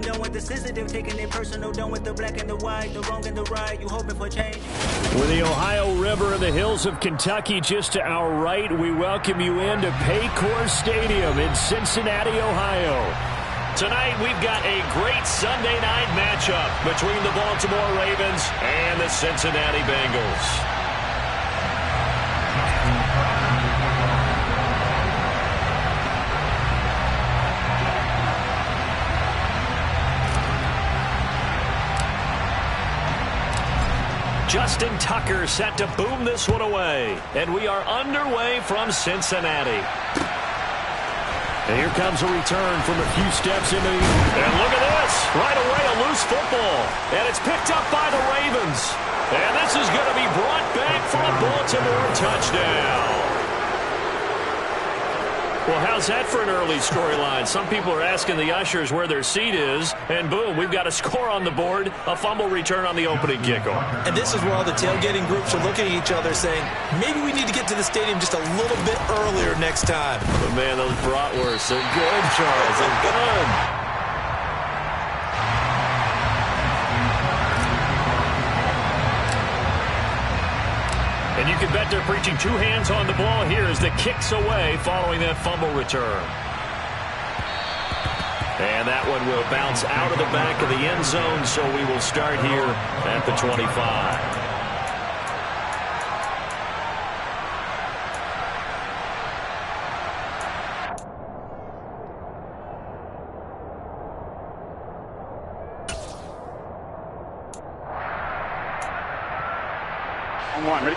I'm done with the sensitive, taking it personal, done with the black and the white, the wrong and the right, you hoping for change. With the Ohio River and the hills of Kentucky just to our right, we welcome you into Paycor Stadium in Cincinnati, Ohio. Tonight, we've got a great Sunday night matchup between the Baltimore Ravens and the Cincinnati Bengals. Justin Tucker set to boom this one away. And we are underway from Cincinnati. And here comes a return from a few steps into the... And look at this. Right away, a loose football. And it's picked up by the Ravens. And this is going to be brought back for a Baltimore touchdown. Well, how's that for an early storyline? Some people are asking the ushers where their seat is, and boom, we've got a score on the board, a fumble return on the opening kickoff. And this is where all the tailgating groups are looking at each other saying, maybe we need to get to the stadium just a little bit earlier next time. But man, those bratwursts are good, Charles. They're good. And you can bet they're preaching two hands on the ball here as the kick's away following that fumble return. And that one will bounce out of the back of the end zone, so we will start here at the 25. One, ready?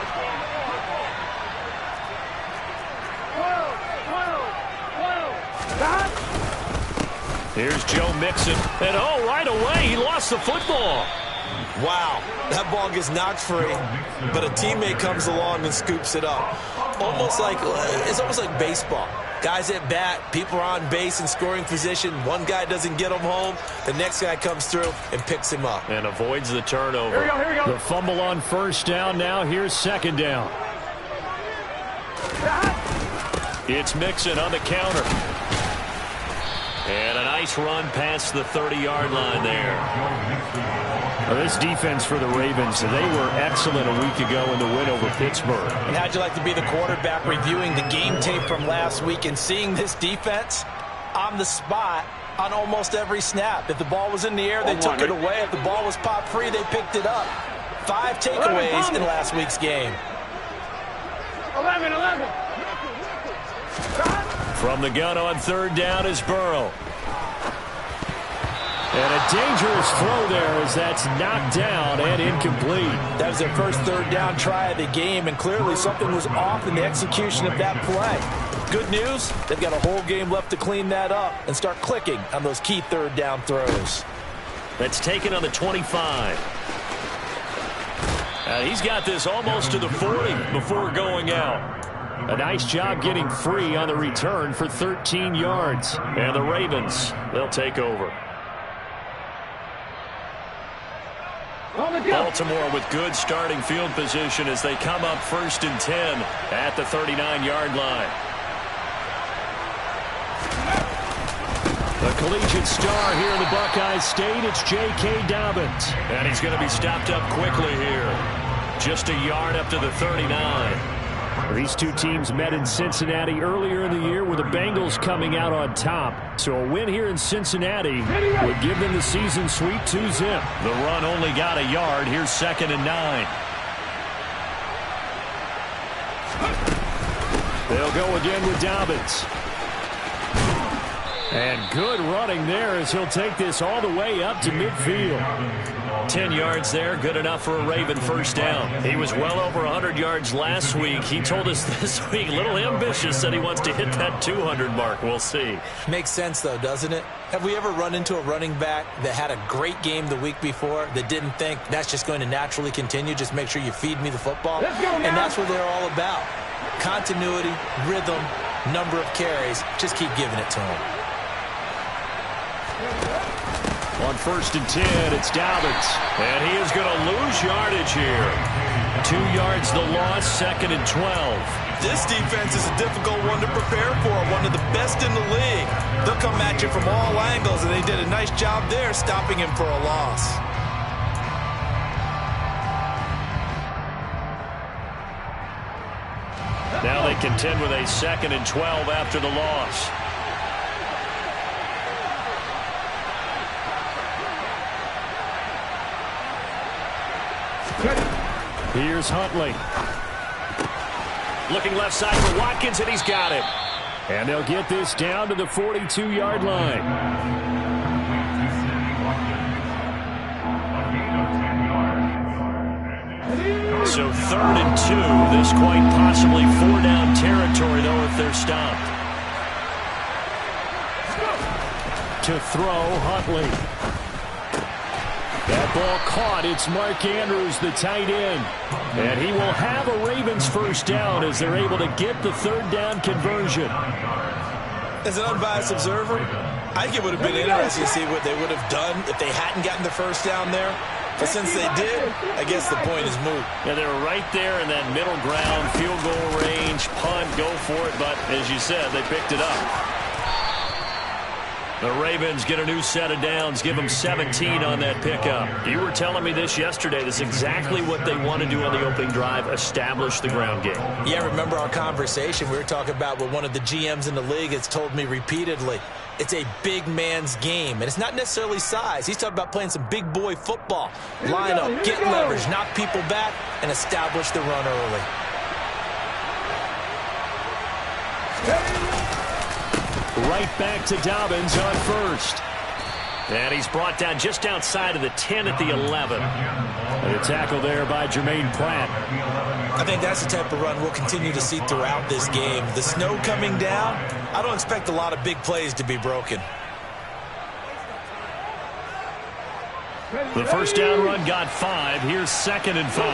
Here's Joe Mixon. And oh, right away, he lost the football. Wow, that ball gets knocked free, but a teammate comes along and scoops it up. It's almost like baseball. Guys at bat, people are on base in scoring position. One guy doesn't get him home. The next guy comes through and picks him up. And avoids the turnover. Here we go. The fumble on first down. Now here's second down. It's Mixon on the counter. And a nice run past the 30-yard line there. Well, this defense for the Ravens, they were excellent a week ago in the win over Pittsburgh. And how'd you like to be the quarterback reviewing the game tape from last week and seeing this defense on the spot on almost every snap? If the ball was in the air, they took it away. If the ball was popped free, they picked it up. 5 takeaways in last week's game. 11. From the gun on third down is Burrow. And a dangerous throw there as that's knocked down and incomplete. That was their first third down try of the game, and clearly something was off in the execution of that play. Good news, they've got a whole game left to clean that up and start clicking on those key third down throws. That's taken on the 25. He's got this almost to the 40 before going out. A nice job getting free on the return for 13 yards. And the Ravens, they'll take over. Baltimore with good starting field position as they come up 1st and 10 at the 39-yard line. The collegiate star here in the Buckeye State, it's J.K. Dobbins. And he's going to be stopped up quickly here. Just a yard up to the 39. These two teams met in Cincinnati earlier in the year with the Bengals coming out on top. So a win here in Cincinnati would give them the season sweep 2-zip. The run only got a yard. Here's 2nd and 9. They'll go again with Dobbins. And good running there as he'll take this all the way up to midfield. 10 yards there, good enough for a Raven first down. He was well over 100 yards last week. He told us this week, a little ambitious, said he wants to hit that 200 mark. We'll see. Makes sense, though, doesn't it? Have we ever run into a running back that had a great game the week before that didn't think that's just going to naturally continue? Just make sure you feed me the football. Let's go, and that's what they're all about. Continuity, rhythm, number of carries. Just keep giving it to him. On 1st and 10, it's Dobbins. And he is going to lose yardage here. 2 yards the loss, 2nd and 12. This defense is a difficult one to prepare for, one of the best in the league. They'll come at you from all angles, and they did a nice job there stopping him for a loss. Now they contend with a 2nd and 12 after the loss. Here's Huntley. Looking left side for Watkins, and he's got it. And they'll get this down to the 42-yard line. So 3rd and 2. This quite possibly 4-down territory, though, if they're stopped. To throw, Huntley. That ball caught. It's Mark Andrews, the tight end. And he will have a Ravens first down as they're able to get the 3rd down conversion. As an unbiased observer, I think it would have been interesting to see what they would have done if they hadn't gotten the first down there. But since they did, I guess the point is moot. Yeah, they were right there in that middle ground, field goal range, punt, go for it. But as you said, they picked it up. The Ravens get a new set of downs, give them 17 on that pickup. You were telling me this yesterday. This is exactly what they want to do on the opening drive, establish the ground game. Yeah, remember our conversation. We were talking about what one of the GMs in the league has told me repeatedly. It's a big man's game, and it's not necessarily size. He's talking about playing some big boy football. Line up, get leverage, knock people back, and establish the run early. Right back to Dobbins on first. And he's brought down just outside of the 10 at the 11. And a tackle there by Jermaine Pratt. I think that's the type of run we'll continue to see throughout this game. The snow coming down, I don't expect a lot of big plays to be broken. The first down run got 5. Here's 2nd and 5.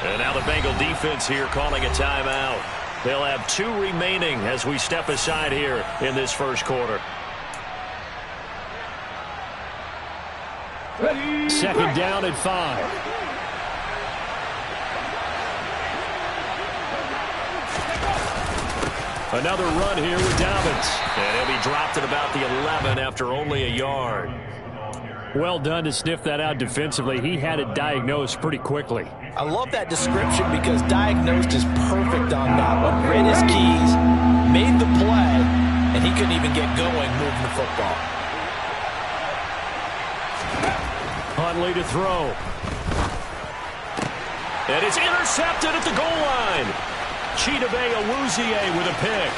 And now the Bengal defense here calling a timeout. They'll have 2 remaining as we step aside here in this first quarter. 2nd down at 5. Another run here with Dobbins. And he'll be dropped at about the 11 after only a yard. Well done to sniff that out defensively. He had it diagnosed pretty quickly. I love that description because diagnosed is perfect on that one. Read his keys, made the play, and he couldn't even get going moving the football. Huntley to throw. And it's intercepted at the goal line. Chidobe Awuzie with a pick.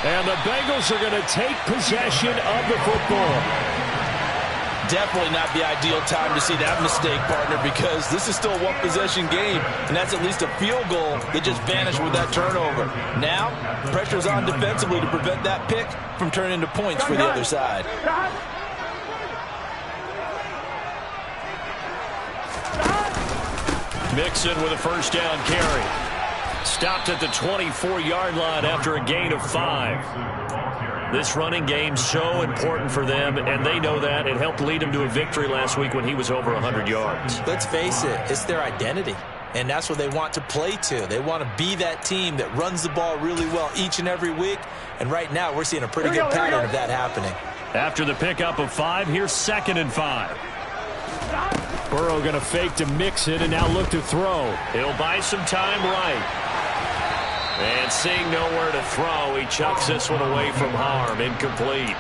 And the Bengals are going to take possession of the football. Definitely not the ideal time to see that mistake, partner, because this is still a one-possession game, and that's at least a field goal that just vanished with that turnover. Now, pressure's on defensively to prevent that pick from turning into points for the other side. Mixon with a first down carry. Stopped at the 24-yard line after a gain of 5. This running game's so important for them, and they know that. It helped lead them to a victory last week when he was over 100 yards. Let's face it, it's their identity, and that's what they want to play to. They want to be that team that runs the ball really well each and every week, and right now we're seeing a pretty good pattern of that happening. After the pickup of 5, here's 2nd and 5. Burrow going to fake to Mixon and now look to throw. He'll buy some time right. And seeing nowhere to throw, he chucks this one away from harm. Incomplete.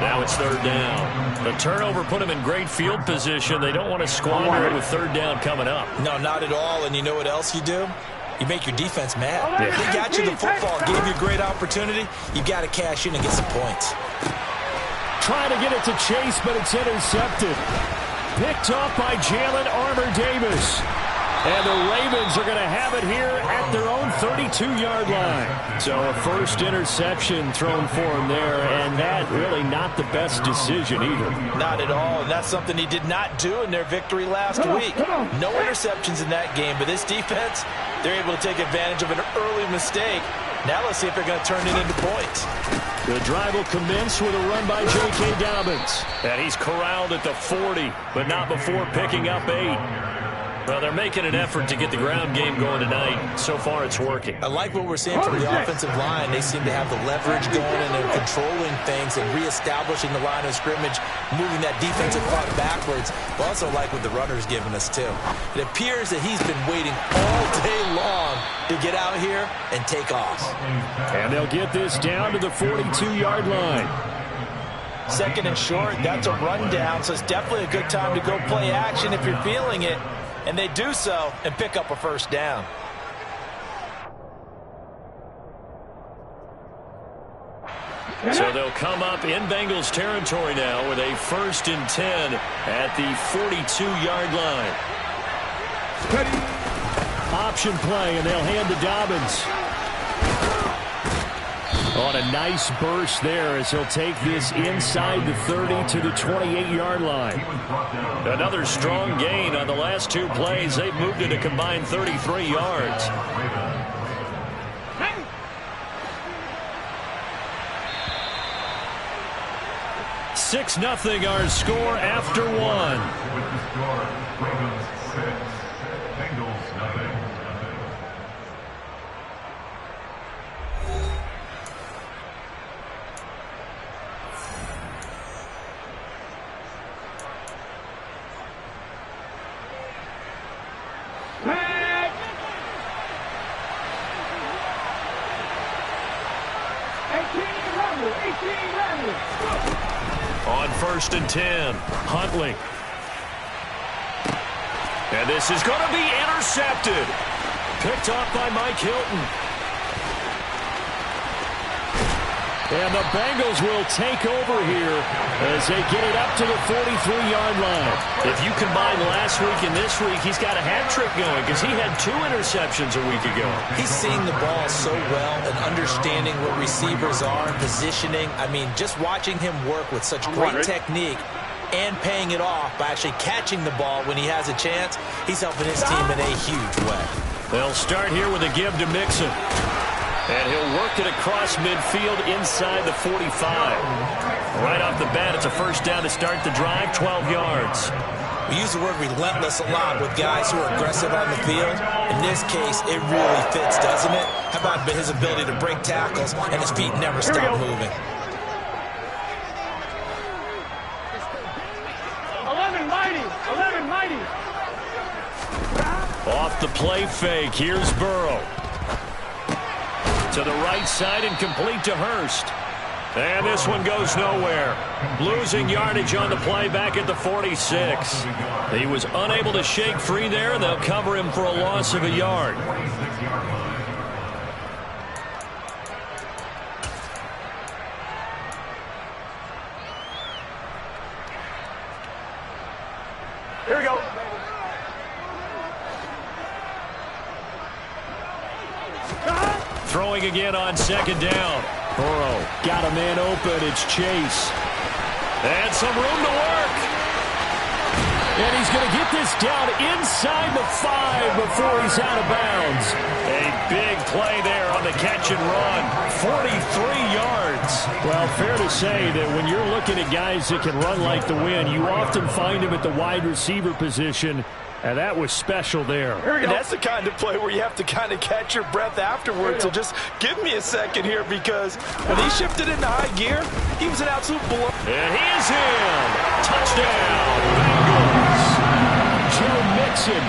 Now it's 3rd down. The turnover put him in great field position. They don't want to squander it with 3rd down coming up. No, not at all. And you know what else you do? You make your defense mad. Yeah. They got you the football, gave you a great opportunity. You got to cash in and get some points. Trying to get it to Chase, but it's intercepted. Picked off by Jalen Armour-Davis. And the Ravens are going to have it here at their own 32-yard line. So a first interception thrown for him there, and that really not the best decision either. Not at all, and that's something he did not do in their victory last week. No interceptions in that game, but this defense, they're able to take advantage of an early mistake Now let's see if they're going to turn it into points. The drive will commence with a run by J.K. Dobbins. And he's corralled at the 40, but not before picking up 8. Well, they're making an effort to get the ground game going tonight. So far, it's working. I like what we're seeing from the offensive line. They seem to have the leverage going, and they're controlling things and reestablishing the line of scrimmage, moving that defensive front backwards. I also like what the runner's giving us, too. It appears that he's been waiting all day long to get out here and take off. And they'll get this down to the 42-yard line. Second and short, that's a rundown, so it's definitely a good time to go play action if you're feeling it. And they do so and pick up a first down. So they'll come up in Bengals territory now with a 1st and 10 at the 42-yard line. Option play, and they'll hand to Dobbins. On a nice burst there as he'll take this inside the 30 to the 28-yard line. Another strong gain on the last 2 plays. They've moved it a combined 33 yards. Six 6-0 our score after 1. On 1st and 10, Huntley. And this is going to be intercepted. Picked off by Mike Hilton. And the Bengals will take over here as they get it up to the 43-yard line. If you combine last week and this week, he's got a hat trick going because he had 2 interceptions a week ago. He's seeing the ball so well and understanding what receivers are and positioning. I mean, just watching him work with such great technique and paying it off by actually catching the ball when he has a chance, he's helping his team in a huge way. They'll start here with a give to Mixon. And he'll work it across midfield inside the 45. Right off the bat, it's a first down to start the drive, 12 yards. We use the word relentless a lot with guys who are aggressive on the field. In this case, it really fits, doesn't it? How about his ability to break tackles and his feet never stop moving? 11 mighty. Off the play fake, here's Burrow. To the right side and complete to Hurst. And this one goes nowhere. Losing yardage on the play back at the 46. He was unable to shake free there, and they'll cover him for a loss of a yard. Here we go. Throwing again on 2nd down. Burrow got a man open. It's Chase. And some room to work. And he's going to get this down inside the 5 before he's out of bounds. A big play there on the catch and run. 43 yards. Well, fair to say that when you're looking at guys that can run like the wind, you often find them at the wide receiver position. And that was special there. And that's the kind of play where you have to kind of catch your breath afterwards. So just give me a second here, because when he shifted into high gear, he was an absolute blow. And he is in. Touchdown, Bengals. Joe Mixon.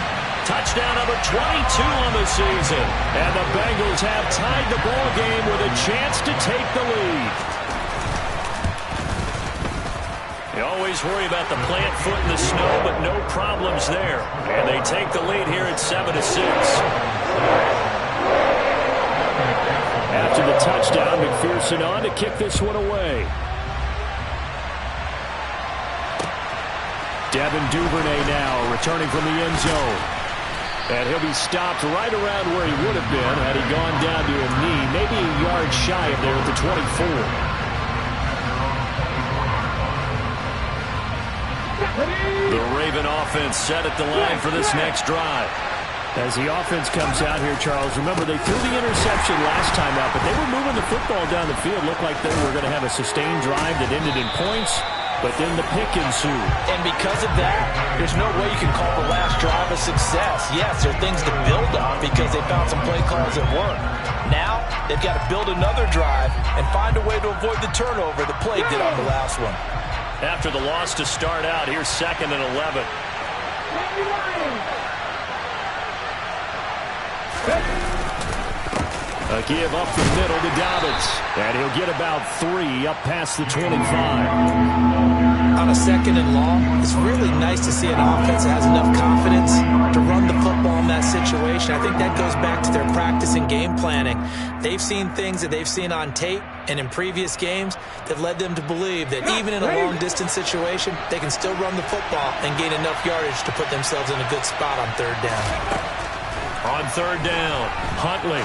Touchdown number 22 on the season. And the Bengals have tied the ball game with a chance to take the lead. You always worry about the plant foot in the snow, but no problems there. And they take the lead here at 7-6. After the touchdown, McPherson on to kick this one away. Devin Duvernay now returning from the end zone. And he'll be stopped right around where he would have been had he gone down to a knee, maybe a yard shy of there at the 24. The Raven offense set at the line for this next drive. As the offense comes out here, Charles, remember they threw the interception last time out, but they were moving the football down the field. Looked like they were going to have a sustained drive that ended in points, but then the pick ensued. And because of that, there's no way you can call the last drive a success. Yes, there are things to build on because they found some play calls that work. Now, they've got to build another drive and find a way to avoid the turnover the play did on the last one. After the loss to start out, here's 2nd and 11. A give up the middle to Dobbins. And he'll get about 3 up past the 25. On a 2nd and long, it's really nice to see an offense that has enough confidence to run the football in that situation. I think that goes back to their practice and game planning. They've seen things that they've seen on tape and in previous games that led them to believe that even in a long-distance situation, they can still run the football and gain enough yardage to put themselves in a good spot on 3rd down. On 3rd down, Huntley.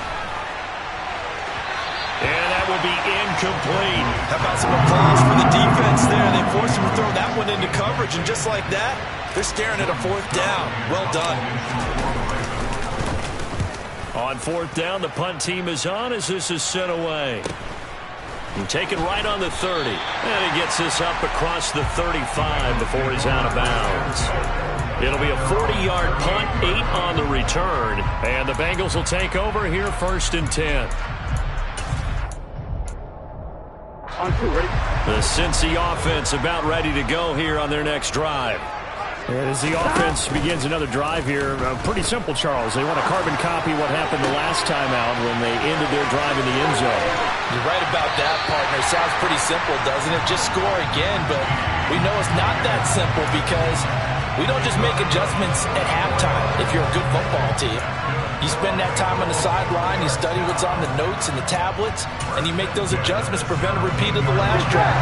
And that will be incomplete. How about some applause for the defense there? They forced him to throw that one into coverage, and just like that, they're staring at a 4th down. Well done. On 4th down, the punt team is on as this is sent away. And taken right on the 30. And he gets this up across the 35 before he's out of bounds. It'll be a 40-yard punt, 8 on the return. And the Bengals will take over here 1st and 10. The Cincy offense about ready to go here on their next drive. And as the offense begins another drive here, pretty simple, Charles. They want to carbon copy what happened the last time out when they ended their drive in the end zone. You're right about that, partner. Sounds pretty simple, doesn't it? Just score again, but we know it's not that simple because we don't just make adjustments at halftime if you're a good football team. You spend that time on the sideline, you study what's on the notes and the tablets, and you make those adjustments to prevent a repeat of the last drive.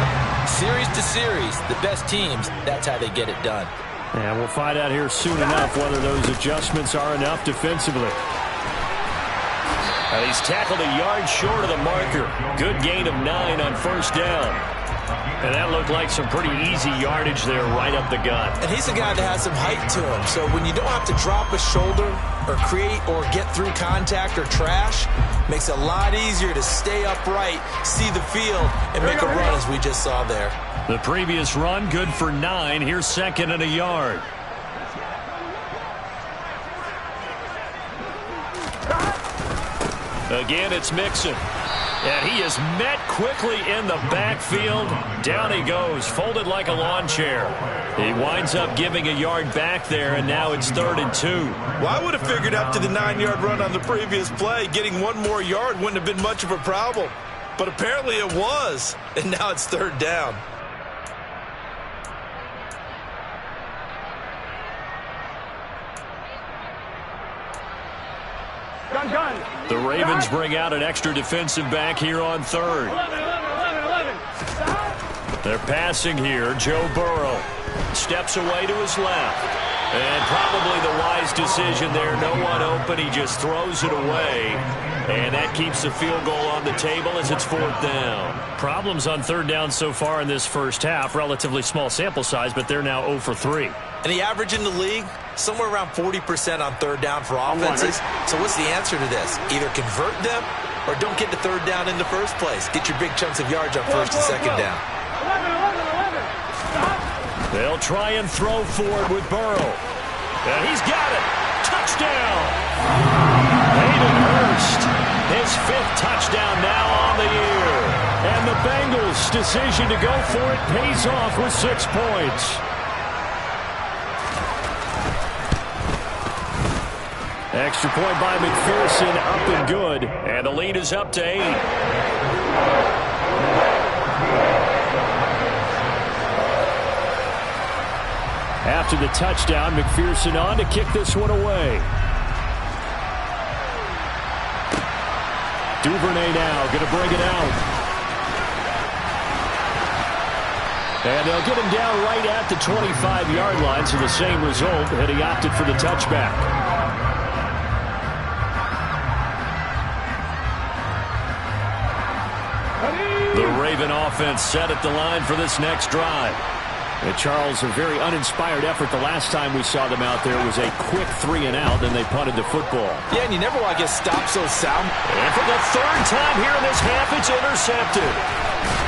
Series to series, the best teams, that's how they get it done. And we'll find out here soon enough whether those adjustments are enough defensively. And he's tackled a yard short of the marker. Good gain of 9 on 1st down. And that looked like some pretty easy yardage there right up the gut. And he's a guy that has some height to him. So when you don't have to drop a shoulder or create or get through contact or trash, makes it a lot easier to stay upright, see the field, and make a run as we just saw there. The previous run, good for 9. Here's 2nd and a yard. Again, it's Mixon. And he is met quickly in the backfield. Down he goes, folded like a lawn chair. He winds up giving a yard back there, and now it's 3rd and 2. Well, I would have figured after the 9-yard run on the previous play, getting 1 more yard wouldn't have been much of a problem. But apparently it was, and now it's 3rd down. The Ravens bring out an extra defensive back here on 3rd. 11. They're passing here. Joe Burrow steps away to his left. And probably the wise decision there. No one open. He just throws it away. And that keeps the field goal on the table as it's 4th down. Problems on 3rd down so far in this first half. Relatively small sample size, but they're now 0 for 3. And the average in the league, somewhere around 40% on 3rd down for offenses. So what's the answer to this? Either convert them or don't get to 3rd down in the first place. Get your big chunks of yards on 1st and 2nd down. 11. Stop. They'll try and throw forward with Burrow. And he's got it. Touchdown. Hayden Hurst, his 5th touchdown now on the year. And the Bengals' decision to go for it pays off with 6 points. Extra point by McPherson, up and good. And the lead is up to 8. After the touchdown, McPherson on to kick this one away. Duvernay now going to bring it out. And they'll get him down right at the 25-yard line, so the same result, and he opted for the touchback. The Raven offense set at the line for this next drive. And Charles, a very uninspired effort the last time we saw them out there was a quick 3-and-out, then they punted the football. Yeah, and you never want to get stopped so sound. And for the third time here in this half, it's intercepted.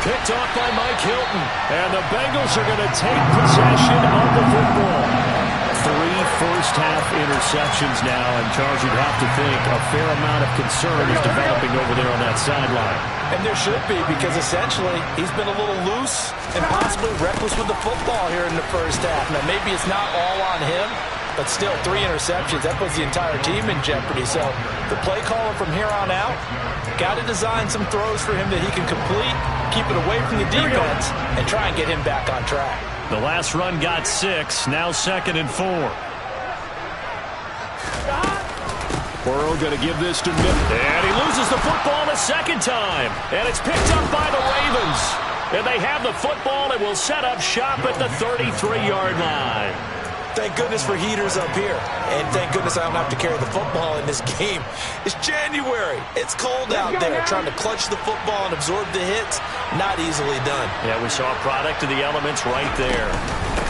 Picked off by Mike Hilton. And the Bengals are going to take possession of the football. 3 first-half interceptions now, and Charles, you'd have to think a fair amount of concern is developing over there on that sideline. And there should be, because essentially he's been a little loose and possibly reckless with the football here in the first half. Now, maybe it's not all on him, but still 3 interceptions. That puts the entire team in jeopardy. So the play caller from here on out got to design some throws for him that he can complete, keep it away from the defense, and try and get him back on track. The last run got 6, now 2nd and 4. Burrow going to give this to Mitt. And he loses the football a second time. And it's picked up by the Ravens. And they have the football and will set up shop at the 33-yard line. Thank goodness for heaters up here. And thank goodness I don't have to carry the football in this game. It's January. It's cold out there. Trying to clutch the football and absorb the hits, not easily done. Yeah, we saw a product of the elements right there.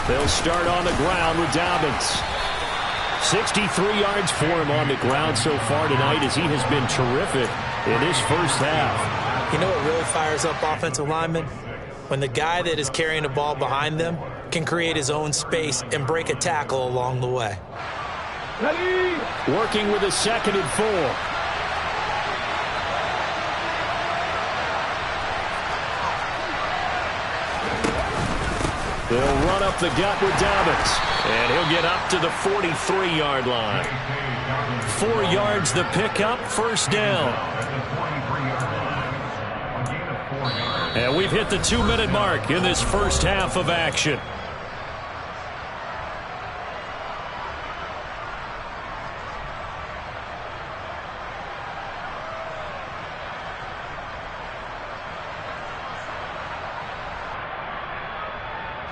They'll start on the ground with Dobbins. 63 yards for him on the ground so far tonight as he has been terrific in this first half. You know what really fires up offensive linemen? When the guy that is carrying the ball behind them can create his own space and break a tackle along the way. Working with a 2nd and 4. They'll run up the gut with Dobbins. And he'll get up to the 43-yard line. 4 yards the pickup, first down. And we've hit the 2-minute mark in this first half of action.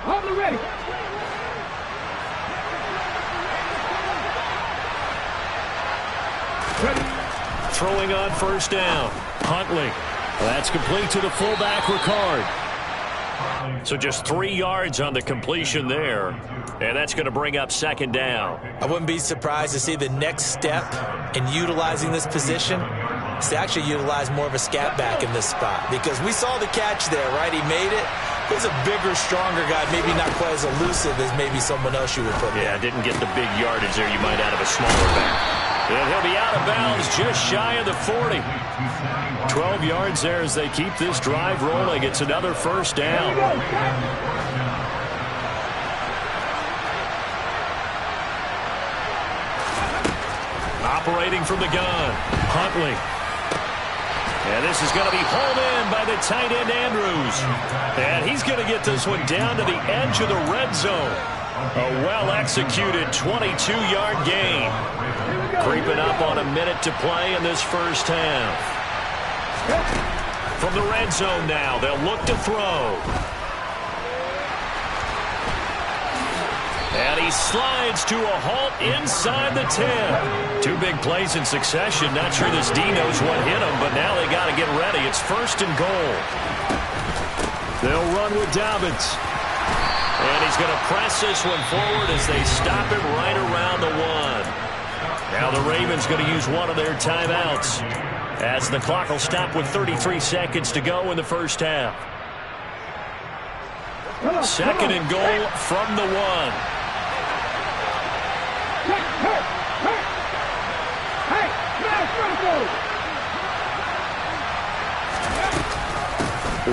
Hold it ready. Throwing on first down. Huntley. That's complete to the fullback, Ricard. So just 3 yards on the completion there. And that's going to bring up 2nd down. I wouldn't be surprised to see the next step in utilizing this position is to actually utilize more of a scat back in this spot. Because we saw the catch there, right? He made it. He's a bigger, stronger guy, maybe not quite as elusive as maybe someone else you would put there. Yeah, didn't get the big yardage there you might out of a smaller back. And he'll be out of bounds just shy of the 40. 12 yards there as they keep this drive rolling. It's another first down. Operating from the gun, Huntley. And this is going to be hauled in by the tight end, Andrews. And he's going to get this one down to the edge of the red zone. A well-executed 22-yard gain. Creeping up on a minute to play in this first half. From the red zone now, they'll look to throw. And he slides to a halt inside the 10. 2 big plays in succession. Not sure this D knows what hit him, but now they got to get ready. It's 1st and goal. They'll run with Dobbins. And he's going to press this one forward as they stop it right around the 1. Now the Ravens going to use one of their timeouts as the clock will stop with 33 seconds to go in the first half. 2nd and goal from the 1.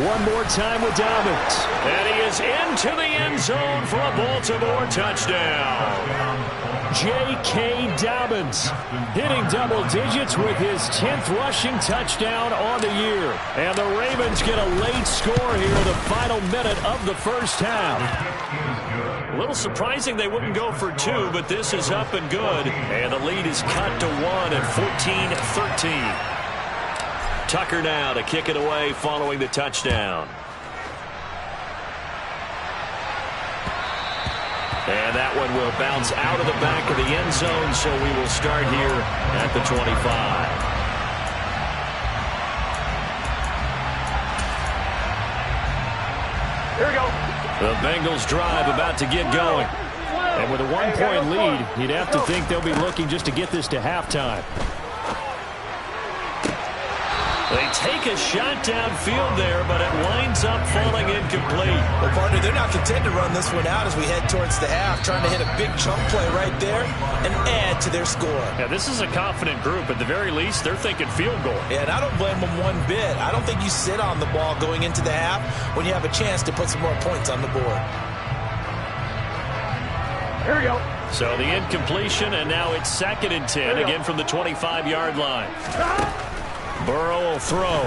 One more time with Dobbins. And he is into the end zone for a Baltimore touchdown. J.K. Dobbins hitting double digits with his 10th rushing touchdown on the year. And the Ravens get a late score here in the final minute of the first half. A little surprising they wouldn't go for 2, but this is up and good. And the lead is cut to 1 at 14-13. Tucker now to kick it away following the touchdown. And that one will bounce out of the back of the end zone, so we will start here at the 25. Here we go. The Bengals drive about to get going. And with a one-point lead, you'd have to think they'll be looking just to get this to halftime. They take a shot downfield there, but it winds up falling incomplete. Well, partner, they're not content to run this one out as we head towards the half, trying to hit a big chunk play right there and add to their score. Yeah, this is a confident group. At the very least, they're thinking field goal. Yeah, and I don't blame them one bit. I don't think you sit on the ball going into the half when you have a chance to put some more points on the board. Here we go. So the incompletion, and now it's 2nd and 10, again from the 25-yard line. Burrow will throw.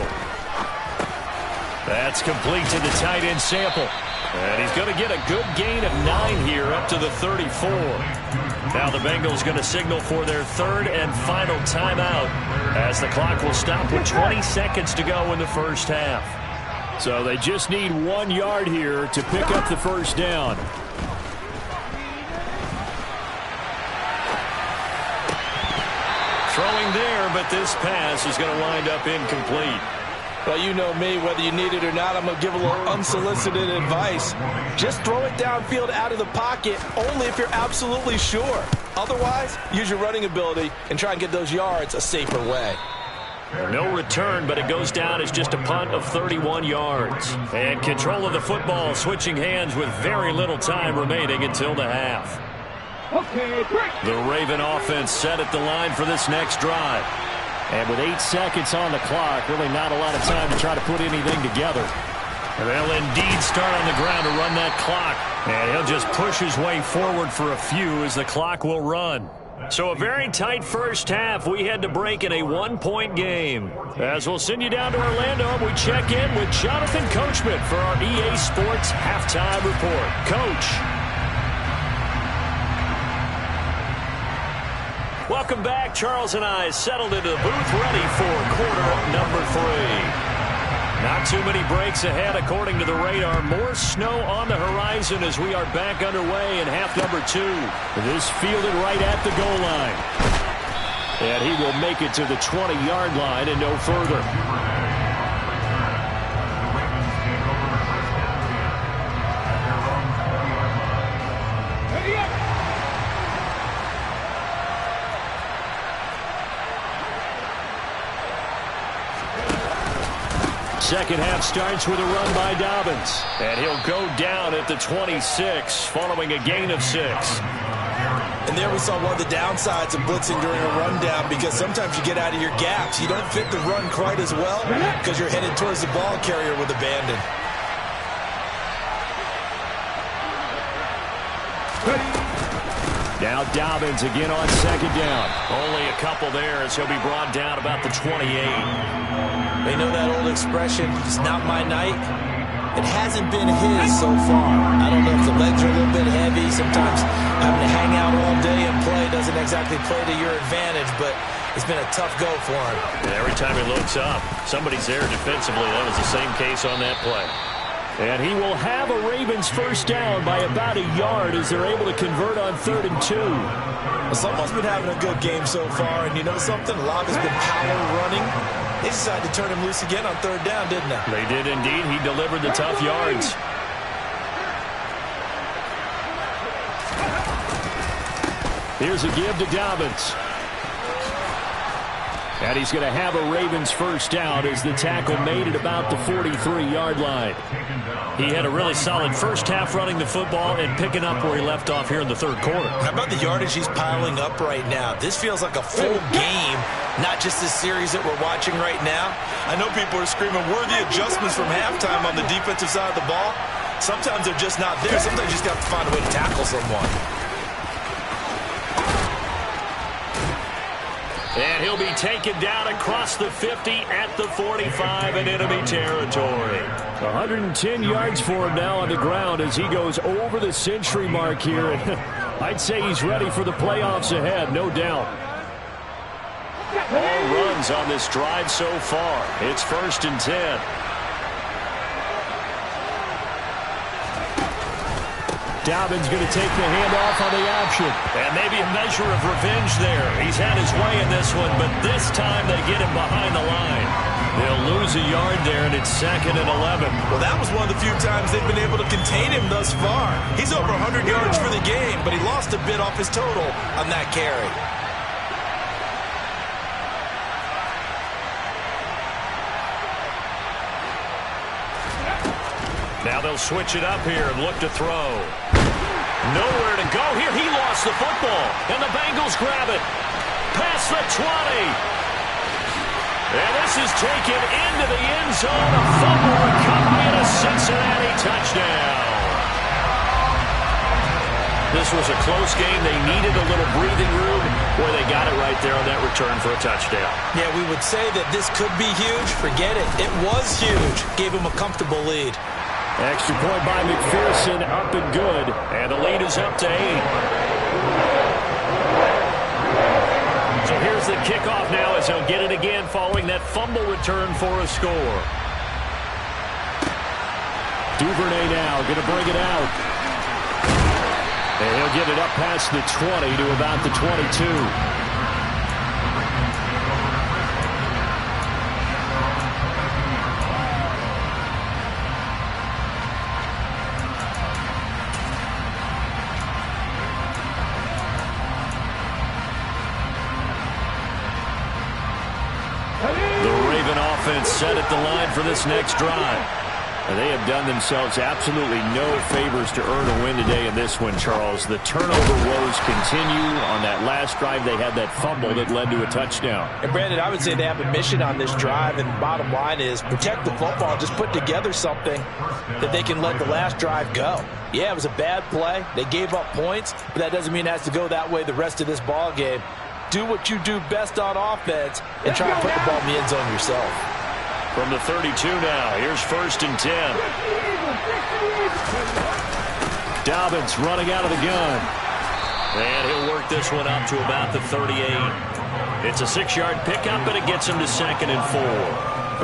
That's complete to the tight end Sample. And he's going to get a good gain of 9 here up to the 34. Now the Bengals going to signal for their 3rd and final timeout as the clock will stop with 20 seconds to go in the first half. So they just need 1 yard here to pick up the first down. Throwing there, but this pass is going to wind up incomplete. Well, you know me, whether you need it or not, I'm going to give a little unsolicited advice. Just throw it downfield out of the pocket only if you're absolutely sure. Otherwise, use your running ability and try and get those yards a safer way. No return, but it goes down as just a punt of 31 yards. And control of the football switching hands with very little time remaining until the half. Okay, break. The Raven offense set at the line for this next drive. And with 8 seconds on the clock, really not a lot of time to try to put anything together. And they'll indeed start on the ground to run that clock. And he'll just push his way forward for a few as the clock will run. So a very tight first half. We had to break in a 1-point game. As we'll send you down to Orlando, we check in with Jonathan Coachman for our EA Sports Halftime Report. Coach. Welcome back. Charles and I settled into the booth, ready for quarter number 3. Not too many breaks ahead according to the radar. More snow on the horizon as we are back underway in half number 2. This fielded right at the goal line. And he will make it to the 20-yard line and no further. Second half starts with a run by Dobbins. And he'll go down at the 26 following a gain of 6. And there we saw one of the downsides of blitzing during a rundown because sometimes you get out of your gaps. You don't fit the run quite as well because you're headed towards the ball carrier with abandon. Now Dobbins again on second down. Only a couple there as he'll be brought down about the 28. They know that old expression, it's not my night. It hasn't been his so far. I don't know if the legs are a little bit heavy. Sometimes having to hang out all day and play doesn't exactly play to your advantage, but it's been a tough go for him. And every time he looks up, somebody's there defensively. That was the same case on that play. And he will have a Ravens first down by about a yard as they're able to convert on 3rd and 2. Well, someone's been having a good game so far, and you know something? A lot has been power running. They decided to turn him loose again on 3rd down, didn't they? They did indeed. He delivered the tough yards. Here's a give to Dobbins. And he's going to have a Ravens first down as the tackle made at about the 43-yard line. He had a really solid first half running the football and picking up where he left off here in the 3rd quarter. How about the yardage he's piling up right now? This feels like a full game, not just this series that we're watching right now. I know people are screaming, worthy adjustments from halftime on the defensive side of the ball. Sometimes they're just not there. Sometimes you just have to find a way to tackle someone. And he'll be taken down across the 50 at the 45 in enemy territory. 110 yards for him now on the ground as he goes over the century mark here. I'd say he's ready for the playoffs ahead, no doubt. All runs on this drive so far. It's 1st and 10. Dobbins going to take the handoff on the option. And maybe a measure of revenge there. He's had his way in this one, but this time they get him behind the line. They'll lose a yard there, and it's 2nd and 11. Well, that was one of the few times they've been able to contain him thus far. He's over 100 yards for the game, but he lost a bit off his total on that carry. Now they'll switch it up here and look to throw. Nowhere to go here. He lost the football, and the Bengals grab it. Past the 20. And this is taken into the end zone. A fumble recovery and a Cincinnati touchdown. This was a close game. They needed a little breathing room. Boy, they got it right there on that return for a touchdown. Yeah, we would say that this could be huge. Forget it. It was huge. Gave him a comfortable lead. Extra point by McPherson, up and good. And the lead is up to 8. So here's the kickoff now as he'll get it again following that fumble return for a score. Duvernay now going to bring it out. And he'll get it up past the 20 to about the 22. Set at the line for this next drive. And they have done themselves absolutely no favors to earn a win today in this one, Charles. The turnover woes continue. On that last drive, they had that fumble that led to a touchdown. And, Brandon, I would say they have a mission on this drive, and the bottom line is protect the football. Just put together something that they can let the last drive go. Yeah, it was a bad play. They gave up points, but that doesn't mean it has to go that way the rest of this ball game. Do what you do best on offense and try to put the ball in the end zone yourself. From the 32 now, here's 1st and 10. Dobbins running out of the gun. And he'll work this one up to about the 38. It's a 6-yard pickup, and it gets him to 2nd and 4.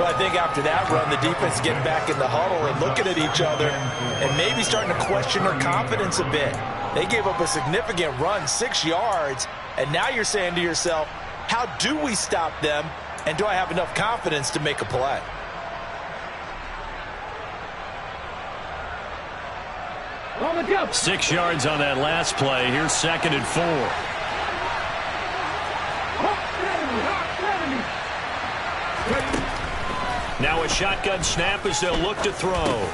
Well, I think after that run, the defense is getting back in the huddle and looking at each other and maybe starting to question their confidence a bit. They gave up a significant run, 6 yards, and now you're saying to yourself, how do we stop them? And do I have enough confidence to make a play? On the jump. 6 yards on that last play. Here's 2nd and 4. Now a shotgun snap as they'll look to throw.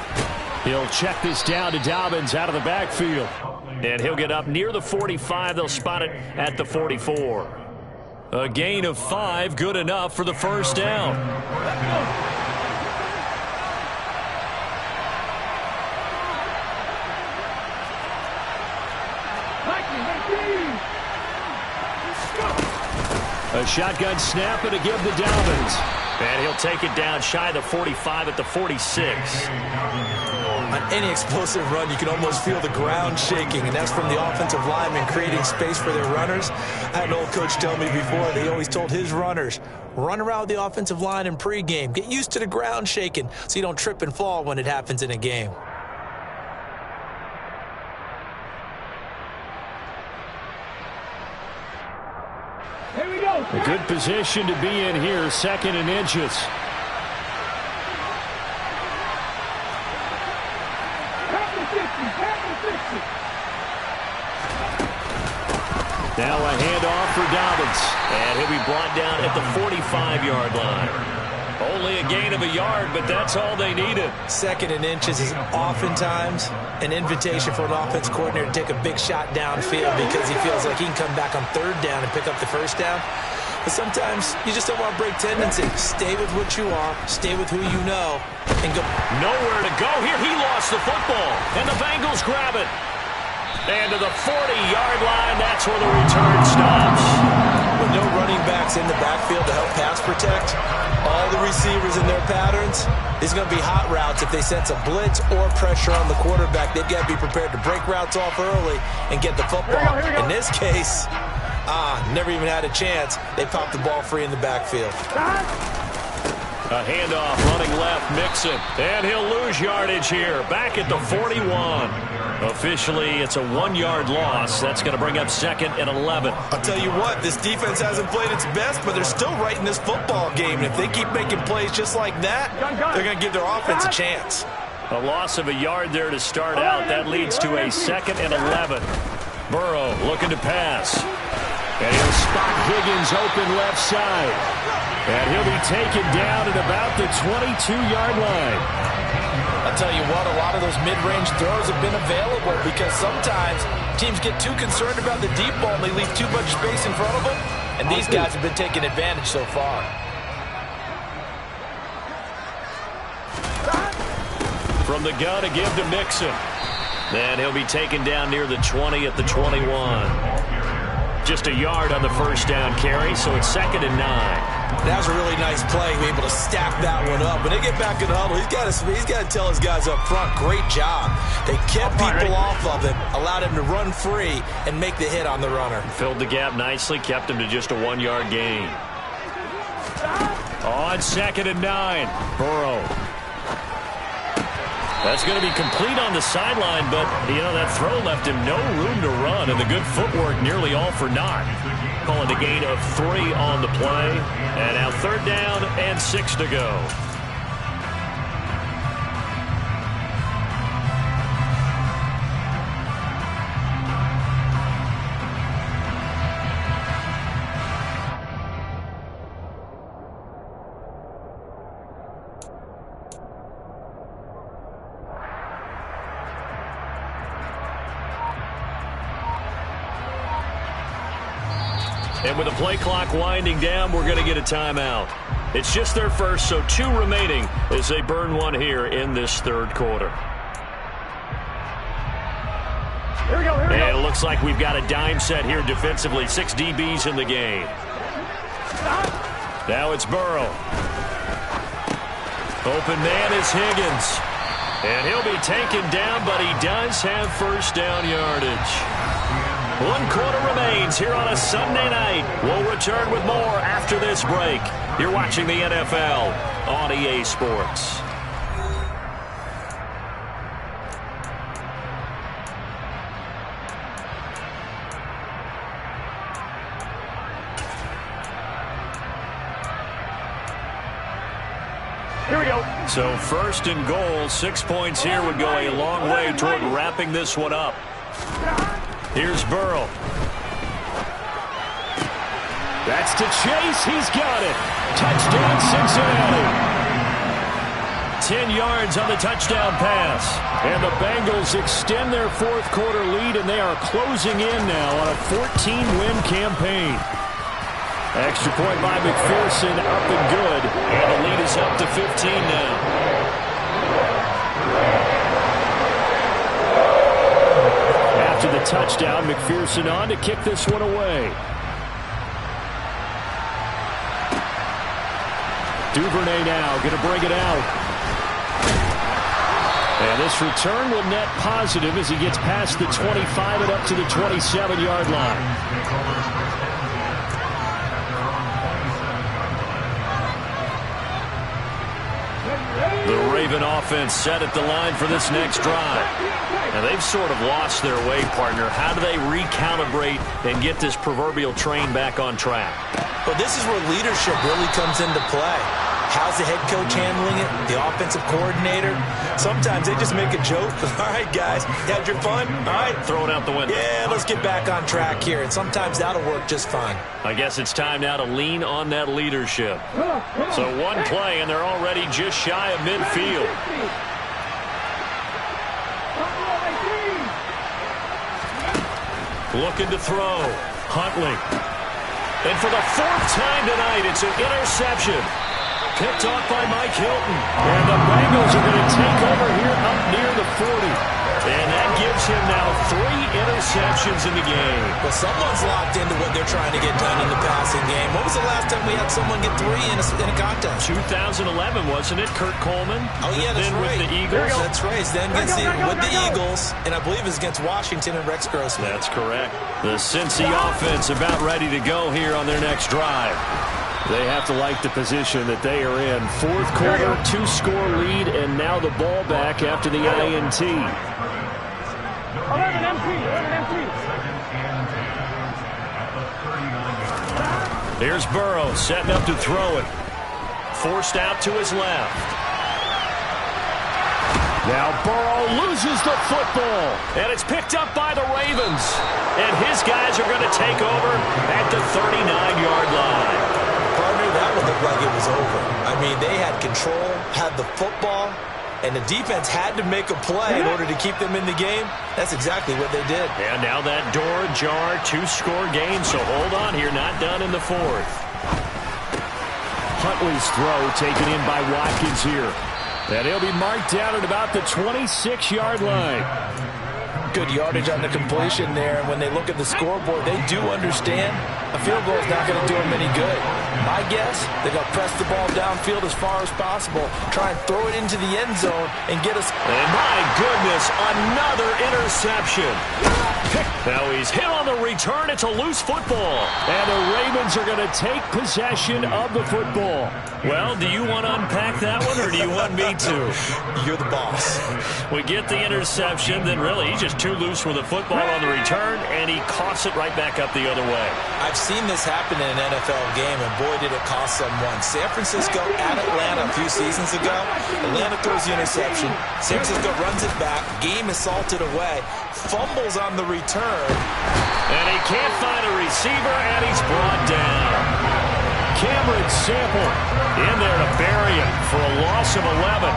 He'll check this down to Dobbins out of the backfield. And he'll get up near the 45. They'll spot it at the 44. A gain of 5, good enough for the first down. A shotgun snap and a give to Dobbins. And he'll take it down shy of the 45 at the 46. On any explosive run, you can almost feel the ground shaking, and that's from the offensive linemen creating space for their runners. I had an old coach tell me before, they always told his runners, run around with the offensive line in pregame. Get used to the ground shaking so you don't trip and fall when it happens in a game. Here we go. A good position to be in here, 2nd and inches. Now a handoff for Dobbins. And he'll be brought down at the 45-yard line. Only a gain of a yard, but that's all they needed. 2nd and inches is oftentimes an invitation for an offense coordinator to take a big shot downfield because he feels like he can come back on 3rd down and pick up the 1st down. But sometimes you just don't want to break tendency. Stay with what you are, stay with who you know, and go. Nowhere to go here. He lost the football, and the Bengals grab it. And to the 40-yard line, that's where the return stops. With no running backs in the backfield to help pass protect, all the receivers in their patterns, these are going to be hot routes. If they sense a blitz or pressure on the quarterback, they've got to be prepared to break routes off early and get the football. In this case, never even had a chance. They popped the ball free in the backfield. A handoff running left, Mixon. And he'll lose yardage here. Back at the 41. Officially, it's a 1-yard loss. That's going to bring up 2nd and 11. I'll tell you what, this defense hasn't played its best, but they're still right in this football game. And if they keep making plays just like that, they're going to give their offense a chance. A loss of a yard there to start out. That leads to a 2nd and 11. Burrow looking to pass. And he'll spot Higgins open left side. And he'll be taken down at about the 22-yard line. I'll tell you what, a lot of those mid-range throws have been available because sometimes teams get too concerned about the deep ball and they leave too much space in front of them. And these guys have been taking advantage so far. From the gun, a give to Mixon. Then he'll be taken down near the 20 at the 21. Just a yard on the first down carry, so it's 2nd and 9. That was a really nice play. Be able to stack that one up. When they get back in the huddle, he's got to tell his guys up front, great job. They kept people off of him, allowed him to run free, and make the hit on the runner. Filled the gap nicely, kept him to just a 1-yard gain. On 2nd and 9, Burrow. That's going to be complete on the sideline, but, that throw left him no room to run, and the good footwork nearly all for naught. Calling a gain of 3 on the play, and now 3rd down and 6 to go. And with the play clock winding down, we're going to get a timeout. It's just their first, so 2 remaining as they burn one here in this 3rd quarter. Here we go. And it looks like we've got a dime set here defensively. 6 DBs in the game. Now it's Burrow. Open man is Higgins. And he'll be taken down, but he does have first down yardage. 1 quarter remains here on a Sunday night. We'll return with more after this break. You're watching the NFL on EA Sports. Here we go. So 1st and goal, 6 points here would go a long way toward wrapping this one up. Here's Burrow. That's to Chase. He's got it. Touchdown, Cincinnati. 10 yards on the touchdown pass. And the Bengals extend their 4th quarter lead, and they are closing in now on a 14-win campaign. Extra point by McPherson, up and good. And the lead is up to 15 now. After the touchdown, McPherson on to kick this one away. Duvernay now going to bring it out. And this return will net positive as he gets past the 25 and up to the 27-yard line. The Raven offense set at the line for this next drive. Now they've sort of lost their way, partner. How do they recalibrate and get this proverbial train back on track? Well, this is where leadership really comes into play. How's the head coach handling it? The offensive coordinator? Sometimes they just make a joke. All right, guys, had your fun? All right. Throw it out the window. Yeah, let's get back on track here. And sometimes that'll work just fine. I guess it's time now to lean on that leadership. So 1 play, and they're already just shy of midfield. Looking to throw. Huntley. And for the 4th time tonight, it's an interception. Picked off by Mike Hilton. And the Bengals are going to take over here up near the 40. And that gives him now 3 interceptions in the game. Well, someone's locked into what they're trying to get done in the passing game. When was the last time we had someone get 3 in a contest? 2011, wasn't it? Kurt Coleman. Oh, yeah, that's then right. With the Eagles. That's right. Then with the Eagles, and I believe it's against Washington and Rex Grossman. That's correct. The Cincy offense about ready to go here on their next drive. They have to like the position that they are in. Fourth quarter, 2-score lead, and now the ball back after the INT. 11 empty. Here's Burrow setting up to throw it. Forced out to his left. Now Burrow loses the football. And it's picked up by the Ravens. And his guys are going to take over at the 39-yard line. Partner, that would look like it was over. I mean, they had control, had the football, and the defense had to make a play in order to keep them in the game. That's exactly what they did. And now that door ajar, 2-score game, so hold on here, not done in the fourth. Huntley's throw taken in by Watkins here. And he'll be marked down at about the 26-yard line. Good yardage on the completion there. And when they look at the scoreboard, they do understand a field goal is not going to do them any good. My guess, they're going to press the ball downfield as far as possible, try and throw it into the end zone and get us. And my goodness, another interception. Now he's hit on the return. It's a loose football. And the Ravens are going to take possession of the football. Well, do you want to unpack that one, or do you want me to? You're the boss. We get the interception, then really he's just too loose with the football on the return, and he coughs it right back up the other way. I've seen this happen in an NFL game, and boy, did it cost someone. San Francisco at Atlanta a few seasons ago. Atlanta throws the interception. San Francisco runs it back. Game is salted away. Fumbles on the return. And he can't find a receiver, and he's brought down. Cameron Sample in there to bury him for a loss of 11.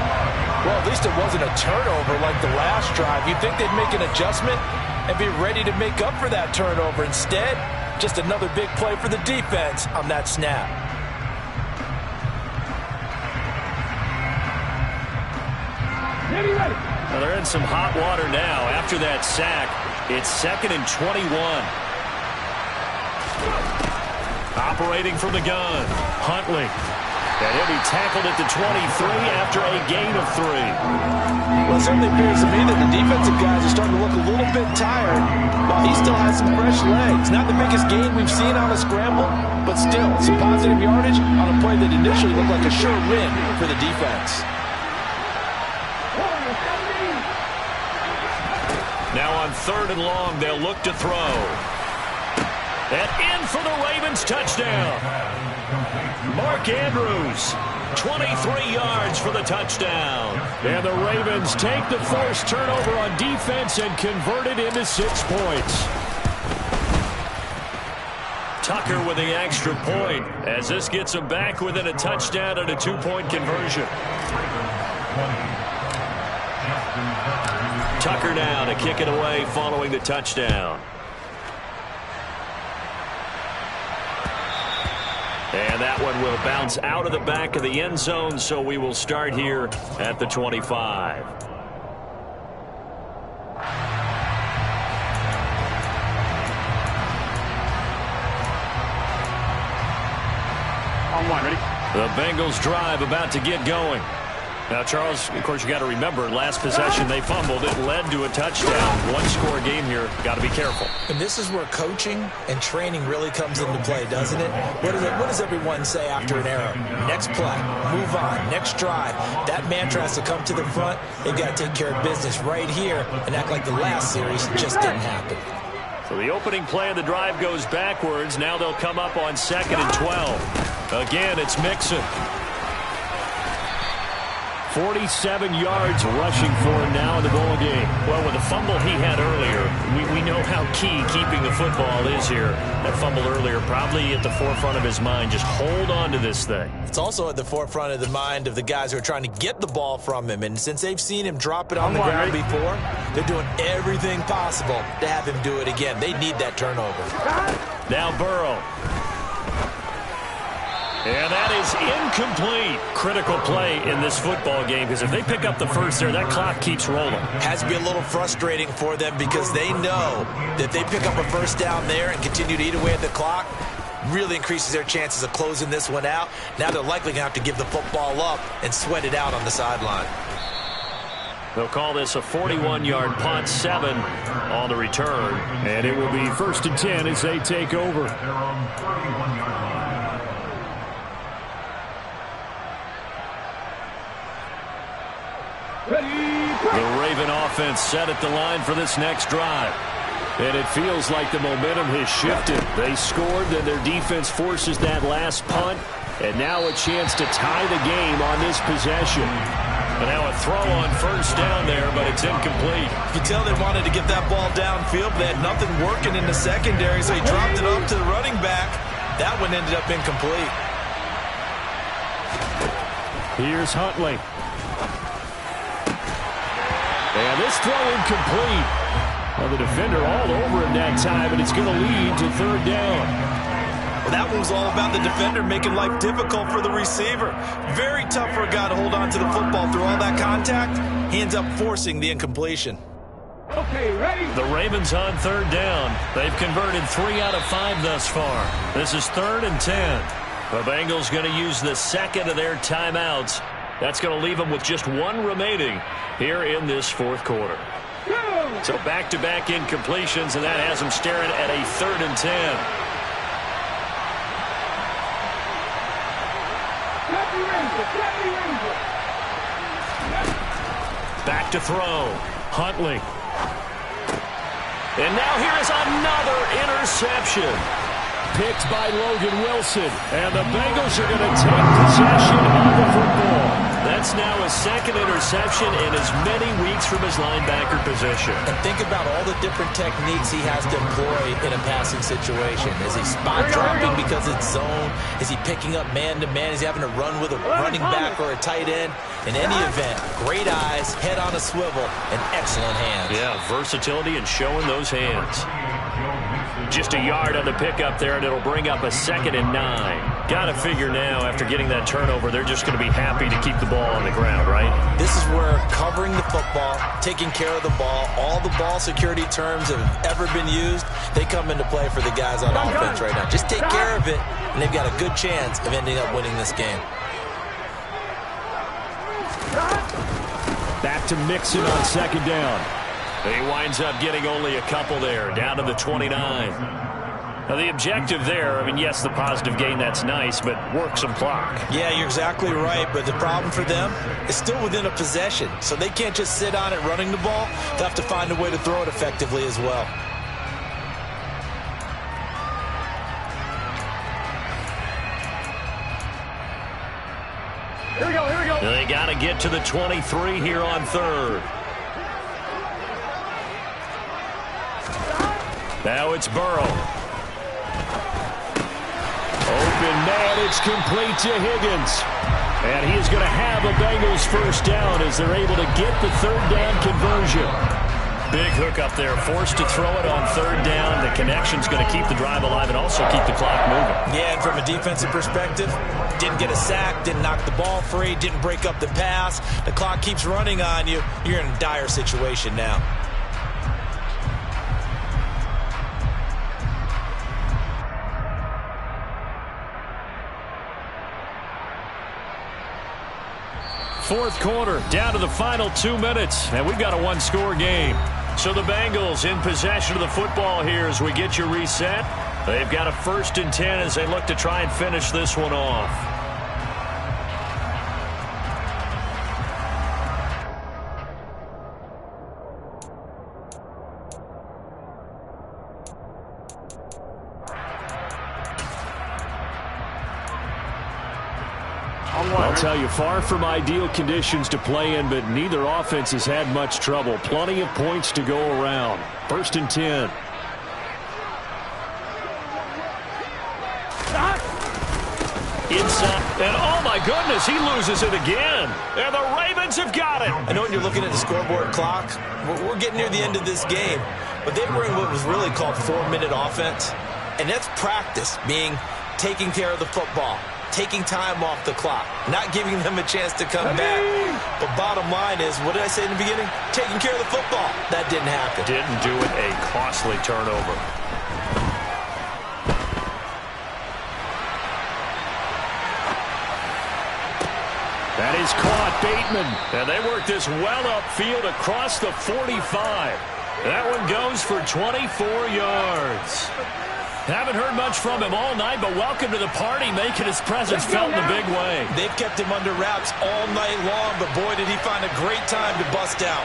Well, at least it wasn't a turnover like the last drive. You'd think they'd make an adjustment and be ready to make up for that turnover. Instead, just another big play for the defense on that snap. Well, they're in some hot water now. After that sack, it's 2nd and 21. Operating from the gun, Huntley. And he'll be tackled at the 23 after a gain of 3. Well, it certainly appears to me that the defensive guys are starting to look a little bit tired while he still has some fresh legs. Not the biggest gain we've seen on a scramble, but still some positive yardage on a play that initially looked like a sure win for the defense. Now on 3rd and long, they'll look to throw. And in for the Ravens touchdown. Mark Andrews, 23 yards for the touchdown. And the Ravens take the forced turnover on defense and convert it into 6 points. Tucker with the extra point as this gets them back within a touchdown and a 2-point conversion. Tucker now to kick it away following the touchdown. And that one will bounce out of the back of the end zone, so we will start here at the 25. On 1, ready? The Bengals drive about to get going. Now, Charles, of course, you got to remember, last possession they fumbled. It led to a touchdown. 1-score game here. Got to be careful. And this is where coaching and training really comes into play, doesn't it? What does everyone say after an error? Next play, move on, next drive. That mantra has to come to the front. They've got to take care of business right here and act like the last series just didn't happen. So the opening play of the drive goes backwards. Now they'll come up on 2nd and 12. Again, it's Mixon. 47 yards rushing for him now in the ball game. Well, with the fumble he had earlier, we know how key keeping the football is here. That fumble earlier probably at the forefront of his mind. Just hold on to this thing. It's also at the forefront of the mind of the guys who are trying to get the ball from him. And since they've seen him drop it on the ground before, they're doing everything possible to have him do it again. They need that turnover. Now Burrow. And that is incomplete. Critical play in this football game, because if they pick up the first there, that clock keeps rolling. Has to be a little frustrating for them because they know that if they pick up a first down there and continue to eat away at the clock, really increases their chances of closing this one out. Now they're likely going to have to give the football up and sweat it out on the sideline. They'll call this a 41-yard punt, 7 on the return. And it will be 1st and 10 as they take over. The Raven offense set at the line for this next drive. And it feels like the momentum has shifted. They scored, then their defense forces that last punt. And now a chance to tie the game on this possession. And now a throw on first down there, but it's incomplete. You can tell they wanted to get that ball downfield. They had nothing working in the secondary, so he dropped it up to the running back. That one ended up incomplete. Here's Huntley. And this throw incomplete. Well, the defender all over him that time, and it's going to lead to third down. Well, that one was all about the defender making life difficult for the receiver. Very tough for a guy to hold on to the football through all that contact. He ends up forcing the incompletion. Okay, ready? The Ravens on third down. They've converted 3 out of 5 thus far. This is 3rd and 10. The Bengals going to use the second of their timeouts. That's going to leave them with just 1 remaining here in this 4th quarter. So back-to-back incompletions, and that has them staring at a 3rd and 10. Back to throw. Huntley. And now here is another interception. Picked by Logan Wilson. And the Bengals are going to take possession of the football. That's now a 2nd interception in as many weeks from his linebacker position. And think about all the different techniques he has to employ in a passing situation. Is he spot dropping because it's zone? Is he picking up man-to-man? Is he having to run with a running back or a tight end? In any event, great eyes, head on a swivel, and excellent hands. Yeah, versatility and showing those hands. Just a yard on the pickup there, and it'll bring up a 2nd and 9. Got to figure now, after getting that turnover, they're just going to be happy to keep the ball on the ground, right? This is where covering the football, taking care of the ball, all the ball security terms that have ever been used, they come into play for the guys on offense right now. Just take care of it, and they've got a good chance of ending up winning this game. Back to Mixon on 2nd down. He winds up getting only a couple there, down to the 29. Now, the objective there, I mean, yes, the positive gain, that's nice, but work some clock. Yeah, you're exactly right, but the problem for them is still within a possession, so they can't just sit on it running the ball. They'll have to find a way to throw it effectively as well. Here we go, here we go. They got to get to the 23 here on 3rd. Now it's Burrow. Open man, it's complete to Higgins. And he is going to have a Bengals first down as they're able to get the 3rd down conversion. Big hook up there, forced to throw it on 3rd down. The connection's going to keep the drive alive and also keep the clock moving. Yeah, and from a defensive perspective, didn't get a sack, didn't knock the ball free, didn't break up the pass. The clock keeps running on you. You're in a dire situation now. Fourth quarter, down to the final 2 minutes, and we've got a 1-score game. So the Bengals in possession of the football here as we get you reset. They've got a 1st and 10 as they look to try and finish this one off. I'll tell you, far from ideal conditions to play in, but neither offense has had much trouble. Plenty of points to go around. 1st and 10. Inside, and oh my goodness, he loses it again. And the Ravens have got it. I know when you're looking at the scoreboard clock, we're getting near the end of this game, but they were in what was really called 4-minute offense, and that's practice, meaning taking care of the football, taking time off the clock, not giving them a chance to come back. But bottom line is, what did I say in the beginning? Taking care of the football. That didn't happen. Didn't do it, a costly turnover. That is caught, Bateman. And they work this well upfield across the 45. That one goes for 24 yards. Haven't heard much from him all night, but welcome to the party, making his presence felt in a big way. They've kept him under wraps all night long, but boy, did he find a great time to bust out.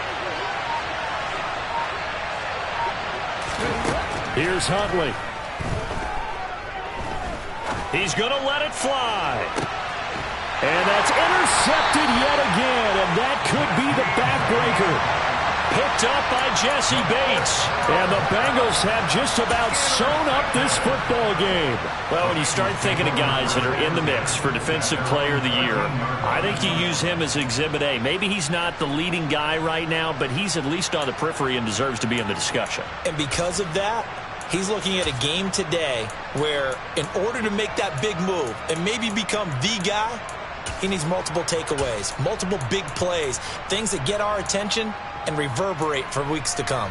Here's Huntley. He's going to let it fly. And that's intercepted yet again, and that could be the backbreaker. Picked up by Jesse Bates. And the Bengals have just about sewn up this football game. Well, when you start thinking of guys that are in the mix for Defensive Player of the Year, I think you use him as Exhibit A. Maybe he's not the leading guy right now, but he's at least on the periphery and deserves to be in the discussion. And because of that, he's looking at a game today where in order to make that big move and maybe become the guy, he needs multiple takeaways, multiple big plays, things that get our attention and reverberate for weeks to come.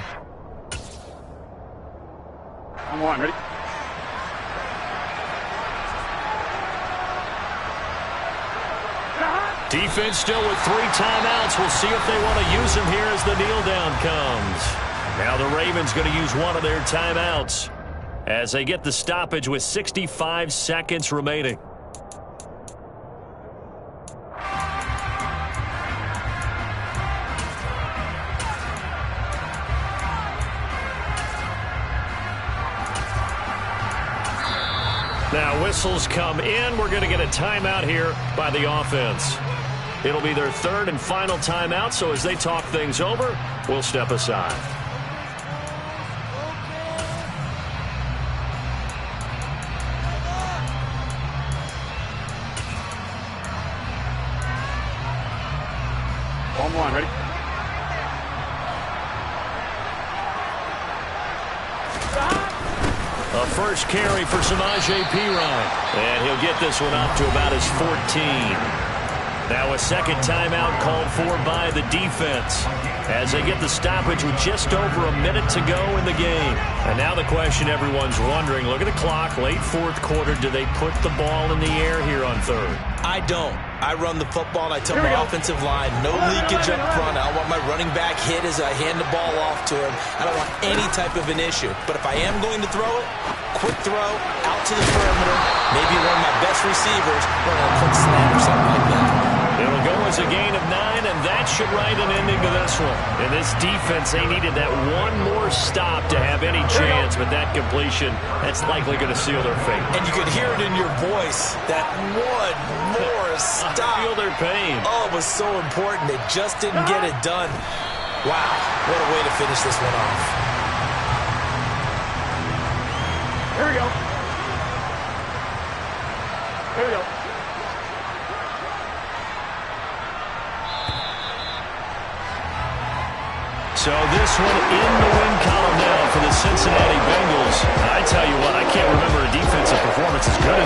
Come on, ready? Defense still with 3 timeouts. We'll see if they want to use them here as the kneel down comes. Now the Ravens going to use one of their timeouts as they get the stoppage with 65 seconds remaining. Now whistles come in. We're going to get a timeout here by the offense. It'll be their 3rd and final timeout, so as they talk things over, we'll step aside. On, ready? A first carry for Samaje Perine. And he'll get this one up to about his 14. Now a second timeout called for by the defense as they get the stoppage with just over a minute to go in the game. And now the question everyone's wondering, look at the clock, late 4th quarter, do they put the ball in the air here on 3rd? I don't. I run the football and I tell my offensive line, no leakage up front. I don't want my running back hit as I hand the ball off to him. I don't want any type of an issue. But if I am going to throw it, quick throw, out to the perimeter, maybe one of my best receivers running a quick slant or something like that. It'll go as a gain of 9, and that should write an ending to this one. In this defense, they needed that one more stop to have any chance, but that completion, that's likely going to seal their fate. And you could hear it in your voice, that one more stop. I feel their pain. Oh, it was so important. They just didn't get it done. Wow, what a way to finish this one off. Here we go. Here we go. So this one in the win column now for the Cincinnati Bengals. I tell you what, I can't remember a defensive performance as good as